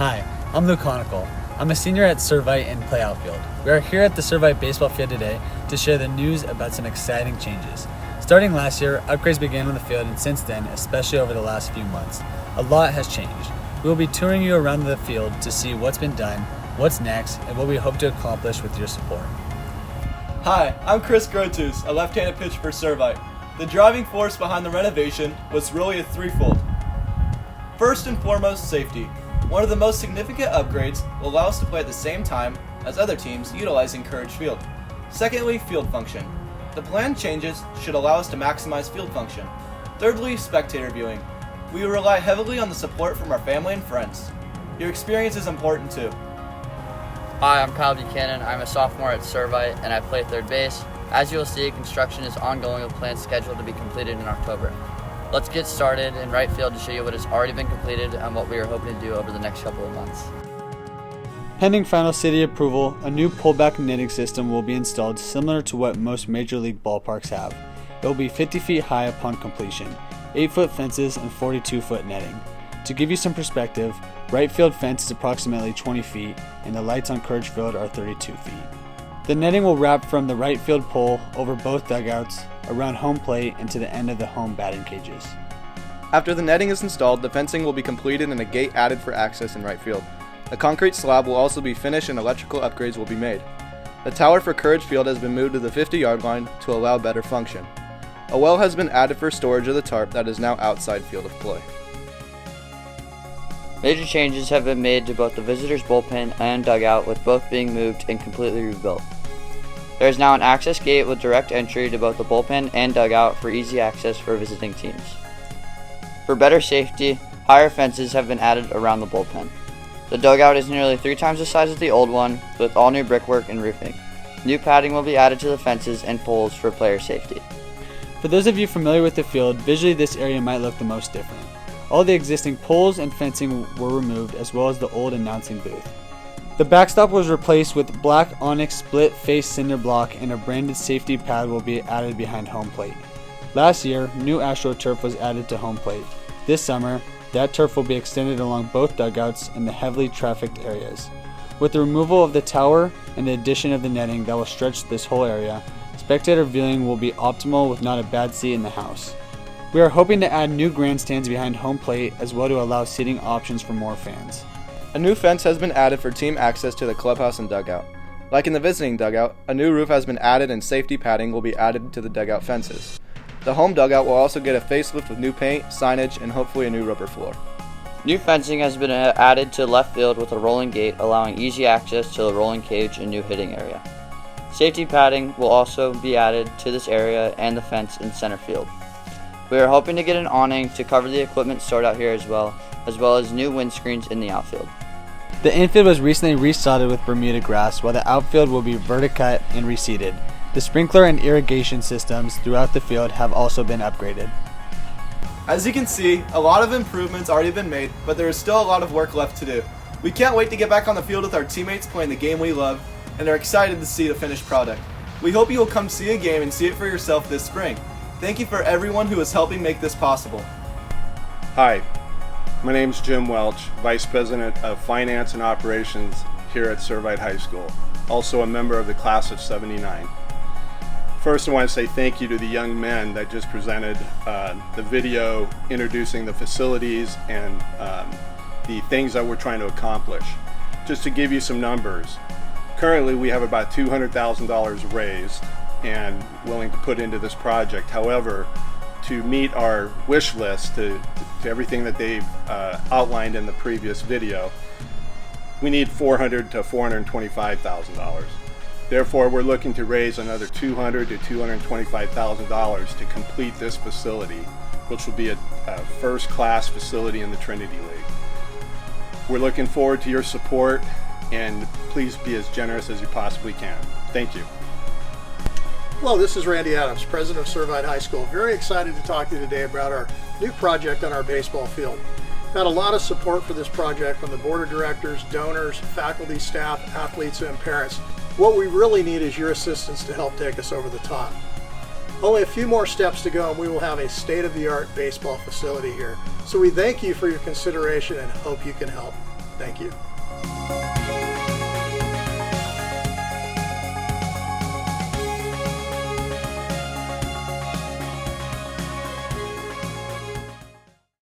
Hi, I'm Luke Conical. I'm a senior at Servite and play outfield. We are here at the Servite Baseball Field today to share the news about some exciting changes. Starting last year, upgrades began on the field, and since then, especially over the last few months, a lot has changed. We will be touring you around the field to see what's been done, what's next, and what we hope to accomplish with your support. Hi, I'm Chris Grotus, a left-handed pitcher for Servite. The driving force behind the renovation was really a threefold. First and foremost, safety. One of the most significant upgrades will allow us to play at the same time as other teams utilizing Courage Field. Secondly, field function. The planned changes should allow us to maximize field function. Thirdly, spectator viewing. We will rely heavily on the support from our family and friends. Your experience is important too. Hi, I'm Kyle Buchanan. I'm a sophomore at Servite and I play third base. As you will see, construction is ongoing with plans scheduled to be completed in October. Let's get started in right field to show you what has already been completed and what we are hoping to do over the next couple of months. Pending final city approval, a new pullback netting system will be installed similar to what most major league ballparks have. It will be 50 feet high upon completion, 8-foot fences and 42-foot netting. To give you some perspective, right field fence is approximately 20 feet and the lights on Courage Field are 32 feet. The netting will wrap from the right field pole over both dugouts, around home plate, and to the end of the home batting cages. After the netting is installed, the fencing will be completed and a gate added for access in right field. The concrete slab will also be finished and electrical upgrades will be made. The tower for Courage Field has been moved to the 50-yard line to allow better function. A well has been added for storage of the tarp that is now outside field of play. Major changes have been made to both the visitors' bullpen and dugout, with both being moved and completely rebuilt. There is now an access gate with direct entry to both the bullpen and dugout for easy access for visiting teams. For better safety, higher fences have been added around the bullpen. The dugout is nearly 3 times the size of the old one, with all new brickwork and roofing. New padding will be added to the fences and poles for player safety. For those of you familiar with the field, visually this area might look the most different. All the existing poles and fencing were removed, as well as the old announcing booth. The backstop was replaced with black onyx split face cinder block, and a branded safety pad will be added behind home plate. Last year, new AstroTurf was added to home plate. This summer, that turf will be extended along both dugouts in the heavily trafficked areas. With the removal of the tower and the addition of the netting that will stretch this whole area, spectator viewing will be optimal with not a bad seat in the house. We are hoping to add new grandstands behind home plate as well to allow seating options for more fans. A new fence has been added for team access to the clubhouse and dugout. Like in the visiting dugout, a new roof has been added and safety padding will be added to the dugout fences. The home dugout will also get a facelift with new paint, signage, and hopefully a new rubber floor. New fencing has been added to left field with a rolling gate, allowing easy access to the rolling cage and new hitting area. Safety padding will also be added to this area and the fence in center field. We are hoping to get an awning to cover the equipment stored out here as well as new windscreens in the outfield. The infield was recently resodded with Bermuda grass, while the outfield will be verticut and reseeded. The sprinkler and irrigation systems throughout the field have also been upgraded. As you can see, a lot of improvements already been made, but there is still a lot of work left to do. We can't wait to get back on the field with our teammates playing the game we love, and are excited to see the finished product. We hope you will come see a game and see it for yourself this spring. Thank you for everyone who is helping make this possible. Hi, my name is Jim Welch, Vice President of Finance and Operations here at Servite High School, also a member of the class of '79. First, I want to say thank you to the young men that just presented the video introducing the facilities and the things that we're trying to accomplish. Just to give you some numbers, currently we have about $200,000 raised and willing to put into this project. However, to meet our wish list, to everything that they've outlined in the previous video, we need $400,000 to $425,000. Therefore, we're looking to raise another $200,000 to $225,000 to complete this facility, which will be a first-class facility in the Trinity League. We're looking forward to your support, and please be as generous as you possibly can. Thank you. Hello, this is Randy Adams, President of Servite High School. Very excited to talk to you today about our new project on our baseball field. We've had a lot of support for this project from the board of directors, donors, faculty, staff, athletes, and parents. What we really need is your assistance to help take us over the top. Only a few more steps to go and we will have a state-of-the-art baseball facility here. So we thank you for your consideration and hope you can help. Thank you.